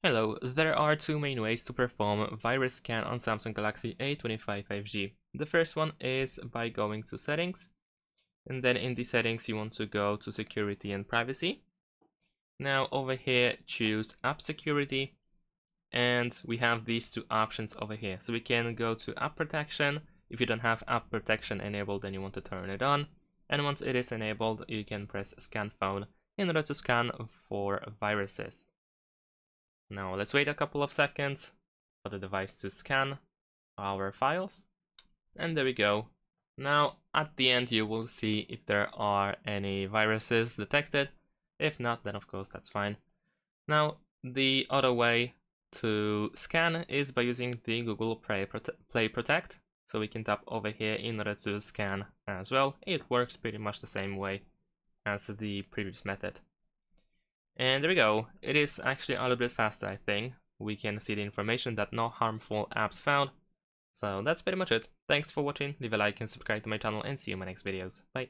Hello, there are two main ways to perform virus scan on Samsung Galaxy A25 5G. The first one is by going to settings, and then in the settings you want to go to security and privacy. Now over here choose app security, and we have these two options over here. So we can go to app protection. If you don't have app protection enabled, then you want to turn it on, and once it is enabled you can press scan phone in order to scan for viruses. Now let's wait a couple of seconds for the device to scan our files, and there we go. Now at the end you will see if there are any viruses detected. If not, then of course that's fine. Now the other way to scan is by using the Google Play Protect. So we can tap over here in order to scan as well. It works pretty much the same way as the previous method. And there we go. It is actually a little bit faster, I think. We can see the information that no harmful apps found. So that's pretty much it. Thanks for watching. Leave a like and subscribe to my channel, and see you in my next videos. Bye.